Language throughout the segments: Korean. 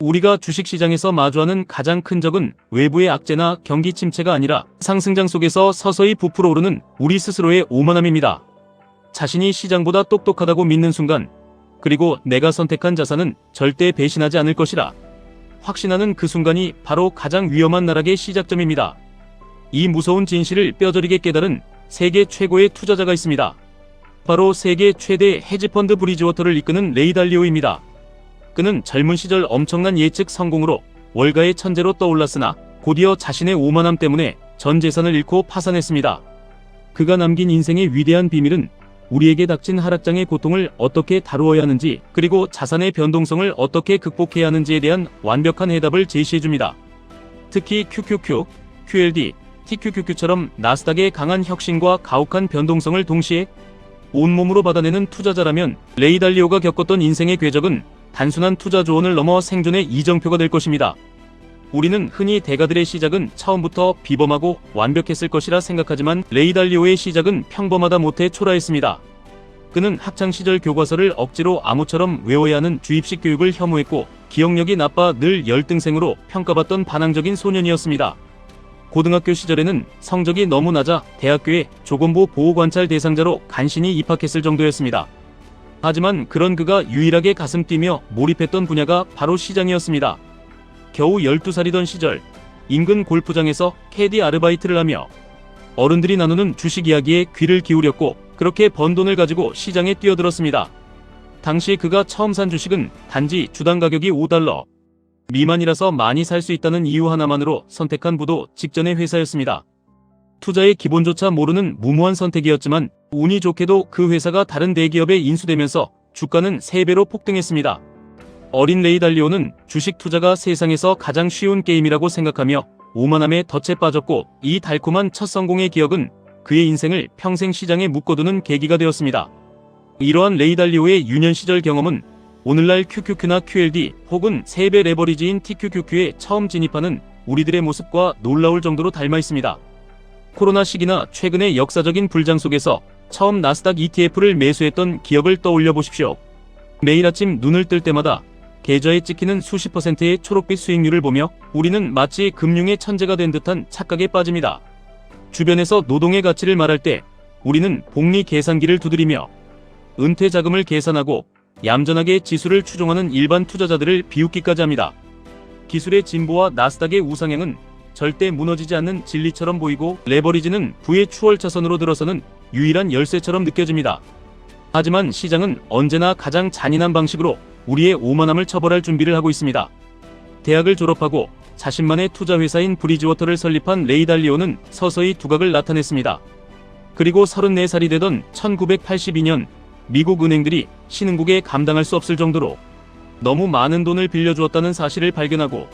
우리가 주식시장에서 마주하는 가장 큰 적은 외부의 악재나 경기 침체가 아니라 상승장 속에서 서서히 부풀어 오르는 우리 스스로의 오만함입니다. 자신이 시장보다 똑똑하다고 믿는 순간, 그리고 내가 선택한 자산은 절대 배신하지 않을 것이라 확신하는 그 순간이 바로 가장 위험한 나락의 시작점입니다. 이 무서운 진실을 뼈저리게 깨달은 세계 최고의 투자자가 있습니다. 바로 세계 최대 헤지펀드 브리지워터를 이끄는 레이 달리오입니다. 그는 젊은 시절 엄청난 예측 성공으로 월가의 천재로 떠올랐으나 곧이어 자신의 오만함 때문에 전 재산을 잃고 파산했습니다. 그가 남긴 인생의 위대한 비밀은 우리에게 닥친 하락장의 고통을 어떻게 다루어야 하는지, 그리고 자산의 변동성을 어떻게 극복해야 하는지에 대한 완벽한 해답을 제시해줍니다. 특히 QQQ, QLD, TQQQ처럼 나스닥의 강한 혁신과 가혹한 변동성을 동시에 온몸으로 받아내는 투자자라면 레이 달리오가 겪었던 인생의 궤적은 단순한 투자 조언을 넘어 생존의 이정표가 될 것입니다. 우리는 흔히 대가들의 시작은 처음부터 비범하고 완벽했을 것이라 생각하지만 레이 달리오의 시작은 평범하다 못해 초라했습니다. 그는 학창시절 교과서를 억지로 암호처럼 외워야 하는 주입식 교육을 혐오했고 기억력이 나빠 늘 열등생으로 평가받던 반항적인 소년이었습니다. 고등학교 시절에는 성적이 너무 낮아 대학교에 조건부 보호관찰 대상자로 간신히 입학했을 정도였습니다. 하지만 그런 그가 유일하게 가슴 뛰며 몰입했던 분야가 바로 시장이었습니다. 겨우 12살이던 시절 인근 골프장에서 캐디 아르바이트를 하며 어른들이 나누는 주식 이야기에 귀를 기울였고 그렇게 번 돈을 가지고 시장에 뛰어들었습니다. 당시 그가 처음 산 주식은 단지 주당 가격이 $5 미만이라서 많이 살 수 있다는 이유 하나만으로 선택한 부도 직전의 회사였습니다. 투자의 기본조차 모르는 무모한 선택이었지만 운이 좋게도 그 회사가 다른 대기업에 인수되면서 주가는 3배로 폭등했습니다. 어린 레이 달리오는 주식 투자가 세상에서 가장 쉬운 게임이라고 생각하며 오만함에 덫에 빠졌고 이 달콤한 첫 성공의 기억은 그의 인생을 평생 시장에 묶어두는 계기가 되었습니다. 이러한 레이 달리오의 유년 시절 경험은 오늘날 QQQ나 QLD 혹은 3배 레버리지인 TQQQ에 처음 진입하는 우리들의 모습과 놀라울 정도로 닮아 있습니다. 코로나 시기나 최근의 역사적인 불장 속에서 처음 나스닥 ETF를 매수했던 기억을 떠올려 보십시오. 매일 아침 눈을 뜰 때마다 계좌에 찍히는 수십 %의 초록빛 수익률을 보며 우리는 마치 금융의 천재가 된 듯한 착각에 빠집니다. 주변에서 노동의 가치를 말할 때 우리는 복리 계산기를 두드리며 은퇴 자금을 계산하고 얌전하게 지수를 추종하는 일반 투자자들을 비웃기까지 합니다. 기술의 진보와 나스닥의 우상향은 절대 무너지지 않는 진리처럼 보이고 레버리지는 부의 추월차선으로 들어서는 유일한 열쇠처럼 느껴집니다. 하지만 시장은 언제나 가장 잔인한 방식으로 우리의 오만함을 처벌할 준비를 하고 있습니다. 대학을 졸업하고 자신만의 투자회사인 브리지워터를 설립한 레이 달리오는 서서히 두각을 나타냈습니다. 그리고 34살이 되던 1982년 미국 은행들이 신흥국에 감당할 수 없을 정도로 너무 많은 돈을 빌려주었다는 사실을 발견하고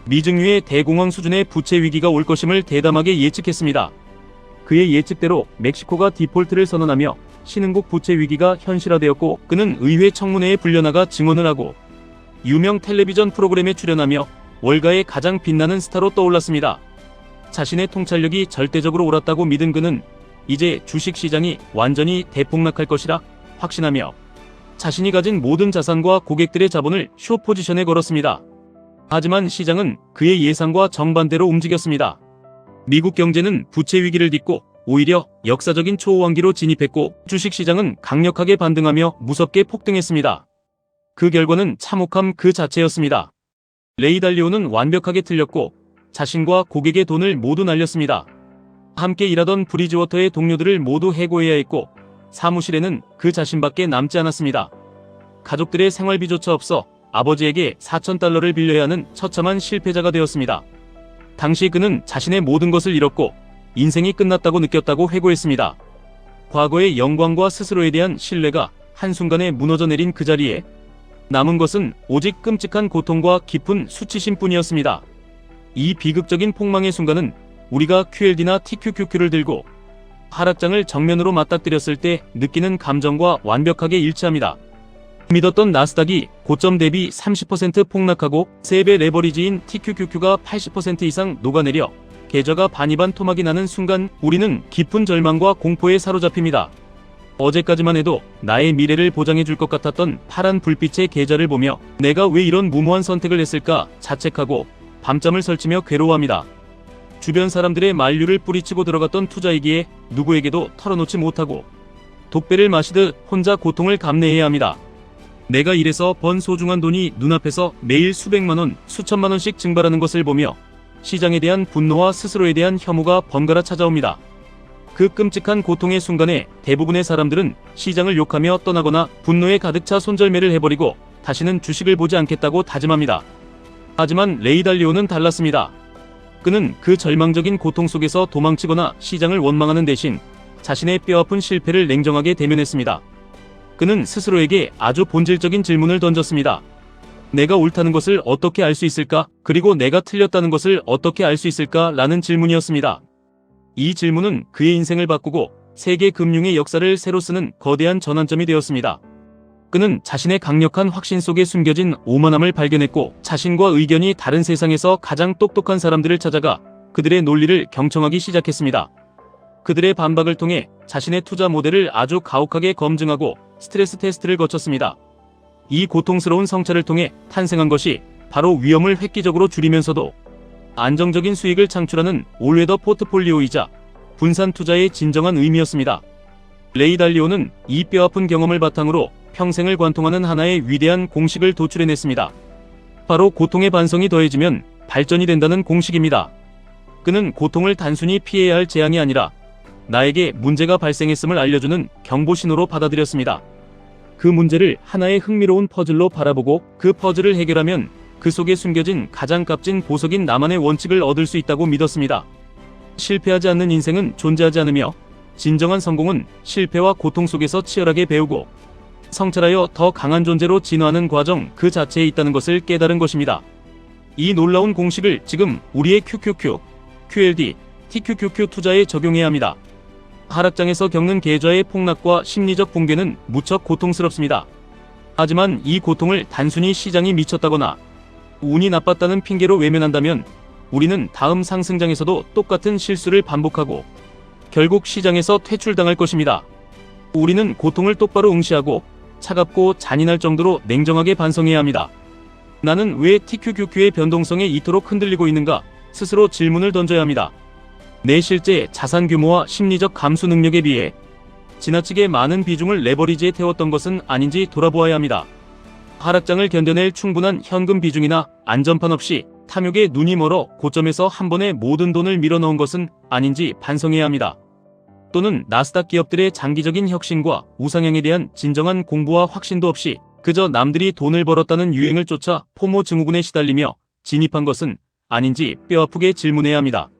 미증유의 대공황 수준의 부채 위기가 올 것임을 대담하게 예측했습니다. 그의 예측대로 멕시코가 디폴트를 선언하며 신흥국 부채 위기가 현실화되었고 그는 의회 청문회에 불려나가 증언을 하고 유명 텔레비전 프로그램에 출연하며 월가의 가장 빛나는 스타로 떠올랐습니다. 자신의 통찰력이 절대적으로 옳았다고 믿은 그는 이제 주식시장이 완전히 대폭락할 것이라 확신하며 자신이 가진 모든 자산과 고객들의 자본을 숏포지션에 걸었습니다. 하지만 시장은 그의 예상과 정반대로 움직였습니다. 미국 경제는 부채 위기를 딛고 오히려 역사적인 초호황기로 진입했고 주식시장은 강력하게 반등하며 무섭게 폭등했습니다. 그 결과는 참혹함 그 자체였습니다. 레이 달리오는 완벽하게 틀렸고 자신과 고객의 돈을 모두 날렸습니다. 함께 일하던 브리지워터의 동료들을 모두 해고해야 했고 사무실에는 그 자신밖에 남지 않았습니다. 가족들의 생활비조차 없어 아버지에게 $4,000를 빌려야 하는 처참한 실패자가 되었습니다. 당시 그는 자신의 모든 것을 잃었고 인생이 끝났다고 느꼈다고 회고했습니다. 과거의 영광과 스스로에 대한 신뢰가 한순간에 무너져 내린 그 자리에 남은 것은 오직 끔찍한 고통과 깊은 수치심뿐이었습니다. 이 비극적인 폭망의 순간은 우리가 QLD나 TQQQ를 들고 하락장을 정면으로 맞닥뜨렸을 때 느끼는 감정과 완벽하게 일치합니다. 믿었던 나스닥이 고점 대비 30% 폭락하고 3배 레버리지인 TQQQ가 80% 이상 녹아내려 계좌가 반이반 토막이 나는 순간 우리는 깊은 절망과 공포에 사로잡힙니다. 어제까지만 해도 나의 미래를 보장해 줄 것 같았던 파란 불빛의 계좌를 보며 내가 왜 이런 무모한 선택을 했을까 자책하고 밤잠을 설치며 괴로워합니다. 주변 사람들의 만류를 뿌리치고 들어갔던 투자이기에 누구에게도 털어놓지 못하고 독배를 마시듯 혼자 고통을 감내해야 합니다. 내가 일해서 번 소중한 돈이 눈앞에서 매일 수백만 원, 수천만 원씩 증발하는 것을 보며 시장에 대한 분노와 스스로에 대한 혐오가 번갈아 찾아옵니다. 그 끔찍한 고통의 순간에 대부분의 사람들은 시장을 욕하며 떠나거나 분노에 가득 차 손절매를 해버리고 다시는 주식을 보지 않겠다고 다짐합니다. 하지만 레이 달리오는 달랐습니다. 그는 그 절망적인 고통 속에서 도망치거나 시장을 원망하는 대신 자신의 뼈아픈 실패를 냉정하게 대면했습니다. 그는 스스로에게 아주 본질적인 질문을 던졌습니다. 내가 옳다는 것을 어떻게 알 수 있을까? 그리고 내가 틀렸다는 것을 어떻게 알 수 있을까? 라는 질문이었습니다. 이 질문은 그의 인생을 바꾸고 세계 금융의 역사를 새로 쓰는 거대한 전환점이 되었습니다. 그는 자신의 강력한 확신 속에 숨겨진 오만함을 발견했고 자신과 의견이 다른 세상에서 가장 똑똑한 사람들을 찾아가 그들의 논리를 경청하기 시작했습니다. 그들의 반박을 통해 자신의 투자 모델을 아주 가혹하게 검증하고 스트레스 테스트를 거쳤습니다. 이 고통스러운 성찰을 통해 탄생한 것이 바로 위험을 획기적으로 줄이면서도 안정적인 수익을 창출하는 올웨더 포트폴리오이자 분산 투자의 진정한 의미였습니다. 레이 달리오는 이 뼈아픈 경험을 바탕으로 평생을 관통하는 하나의 위대한 공식을 도출해냈습니다. 바로 고통의 반성이 더해지면 발전이 된다는 공식입니다. 그는 고통을 단순히 피해야 할 재앙이 아니라 나에게 문제가 발생했음을 알려주는 경보 신호로 받아들였습니다. 그 문제를 하나의 흥미로운 퍼즐로 바라보고 그 퍼즐을 해결하면 그 속에 숨겨진 가장 값진 보석인 나만의 원칙을 얻을 수 있다고 믿었습니다. 실패하지 않는 인생은 존재하지 않으며 진정한 성공은 실패와 고통 속에서 치열하게 배우고 성찰하여 더 강한 존재로 진화하는 과정 그 자체에 있다는 것을 깨달은 것입니다. 이 놀라운 공식을 지금 우리의 QQQ, QLD, TQQQ 투자에 적용해야 합니다. 하락장에서 겪는 계좌의 폭락과 심리적 붕괴는 무척 고통스럽습니다. 하지만 이 고통을 단순히 시장이 미쳤다거나 운이 나빴다는 핑계로 외면한다면 우리는 다음 상승장에서도 똑같은 실수를 반복하고 결국 시장에서 퇴출당할 것입니다. 우리는 고통을 똑바로 응시하고 차갑고 잔인할 정도로 냉정하게 반성해야 합니다. 나는 왜 TQQQ의 변동성에 이토록 흔들리고 있는가? 스스로 질문을 던져야 합니다. 내 실제 자산 규모와 심리적 감수 능력에 비해 지나치게 많은 비중을 레버리지에 태웠던 것은 아닌지 돌아보아야 합니다. 하락장을 견뎌낼 충분한 현금 비중이나 안전판 없이 탐욕에 눈이 멀어 고점에서 한 번에 모든 돈을 밀어넣은 것은 아닌지 반성해야 합니다. 또는 나스닥 기업들의 장기적인 혁신과 우상향에 대한 진정한 공부와 확신도 없이 그저 남들이 돈을 벌었다는 유행을 쫓아 포모 증후군에 시달리며 진입한 것은 아닌지 뼈아프게 질문해야 합니다.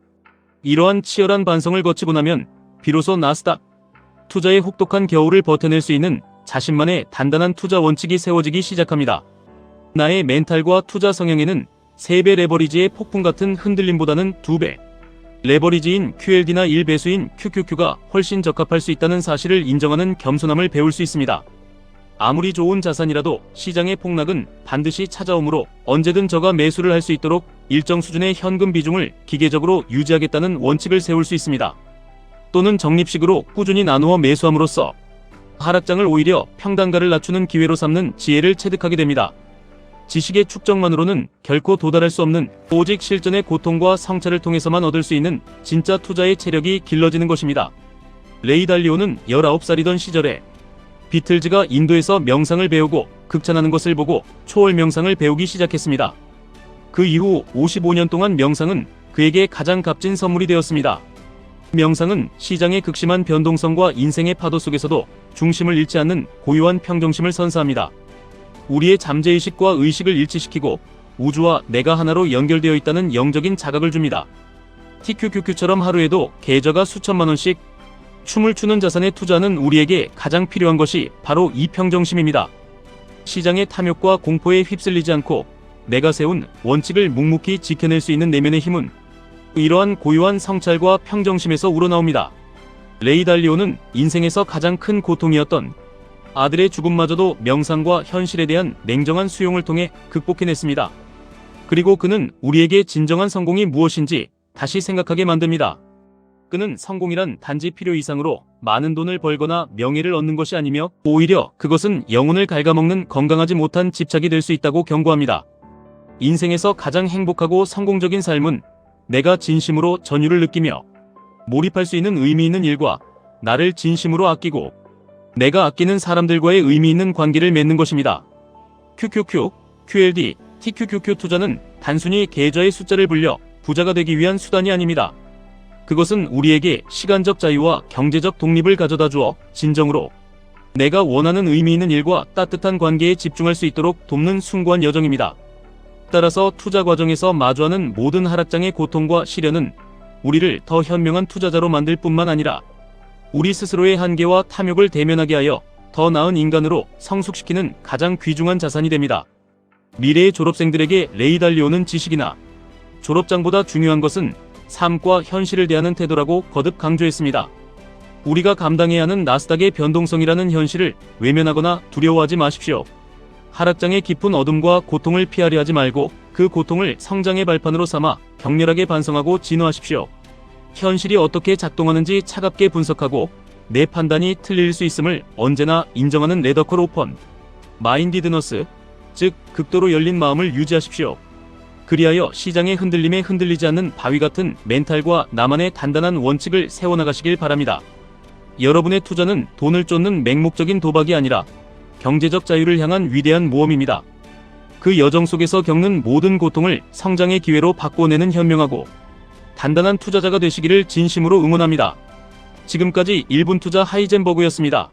이러한 치열한 반성을 거치고 나면 비로소 나스닥 투자의 혹독한 겨울을 버텨낼 수 있는 자신만의 단단한 투자 원칙이 세워지기 시작합니다. 나의 멘탈과 투자 성향에는 3배 레버리지의 폭풍 같은 흔들림보다는 2배 레버리지인 QLD나 1배수인 QQQ가 훨씬 적합할 수 있다는 사실을 인정하는 겸손함을 배울 수 있습니다. 아무리 좋은 자산이라도 시장의 폭락은 반드시 찾아오므로 언제든 저가 매수를 할 수 있도록 일정 수준의 현금 비중을 기계적으로 유지하겠다는 원칙을 세울 수 있습니다. 또는 적립식으로 꾸준히 나누어 매수함으로써 하락장을 오히려 평단가를 낮추는 기회로 삼는 지혜를 체득하게 됩니다. 지식의 축적만으로는 결코 도달할 수 없는 오직 실전의 고통과 성찰을 통해서만 얻을 수 있는 진짜 투자의 체력이 길러지는 것입니다. 레이 달리오는 19살이던 시절에 비틀즈가 인도에서 명상을 배우고 극찬하는 것을 보고 초월 명상을 배우기 시작했습니다. 그 이후 55년 동안 명상은 그에게 가장 값진 선물이 되었습니다. 명상은 시장의 극심한 변동성과 인생의 파도 속에서도 중심을 잃지 않는 고요한 평정심을 선사합니다. 우리의 잠재의식과 의식을 일치시키고 우주와 내가 하나로 연결되어 있다는 영적인 자각을 줍니다. TQQQ처럼 하루에도 계좌가 수천만 원씩 춤을 추는 자산에 투자하는 우리에게 가장 필요한 것이 바로 이 평정심입니다. 시장의 탐욕과 공포에 휩쓸리지 않고 내가 세운 원칙을 묵묵히 지켜낼 수 있는 내면의 힘은 이러한 고요한 성찰과 평정심에서 우러나옵니다. 레이 달리오는 인생에서 가장 큰 고통이었던 아들의 죽음마저도 명상과 현실에 대한 냉정한 수용을 통해 극복해냈습니다. 그리고 그는 우리에게 진정한 성공이 무엇인지 다시 생각하게 만듭니다. 그는 성공이란 단지 필요 이상으로 많은 돈을 벌거나 명예를 얻는 것이 아니며 오히려 그것은 영혼을 갉아먹는 건강하지 못한 집착이 될 수 있다고 경고합니다. 인생에서 가장 행복하고 성공적인 삶은 내가 진심으로 전율을 느끼며 몰입할 수 있는 의미 있는 일과 나를 진심으로 아끼고 내가 아끼는 사람들과의 의미 있는 관계를 맺는 것입니다. QQQ, QLD, TQQQ 투자는 단순히 계좌의 숫자를 불려 부자가 되기 위한 수단이 아닙니다. 그것은 우리에게 시간적 자유와 경제적 독립을 가져다 주어 진정으로 내가 원하는 의미 있는 일과 따뜻한 관계에 집중할 수 있도록 돕는 숭고한 여정입니다. 따라서 투자 과정에서 마주하는 모든 하락장의 고통과 시련은 우리를 더 현명한 투자자로 만들 뿐만 아니라 우리 스스로의 한계와 탐욕을 대면하게 하여 더 나은 인간으로 성숙시키는 가장 귀중한 자산이 됩니다. 미래의 졸업생들에게 레이 달리오는 지식이나 졸업장보다 중요한 것은 삶과 현실을 대하는 태도라고 거듭 강조했습니다. 우리가 감당해야 하는 나스닥의 변동성이라는 현실을 외면하거나 두려워하지 마십시오. 하락장의 깊은 어둠과 고통을 피하려 하지 말고 그 고통을 성장의 발판으로 삼아 격렬하게 반성하고 진화하십시오. 현실이 어떻게 작동하는지 차갑게 분석하고 내 판단이 틀릴 수 있음을 언제나 인정하는 레더컬 오펀 마인디드너스, 즉 극도로 열린 마음을 유지하십시오. 그리하여 시장의 흔들림에 흔들리지 않는 바위 같은 멘탈과 나만의 단단한 원칙을 세워나가시길 바랍니다. 여러분의 투자는 돈을 쫓는 맹목적인 도박이 아니라 경제적 자유를 향한 위대한 모험입니다. 그 여정 속에서 겪는 모든 고통을 성장의 기회로 바꿔내는 현명하고 단단한 투자자가 되시기를 진심으로 응원합니다. 지금까지 1분 투자 하이젠버그였습니다.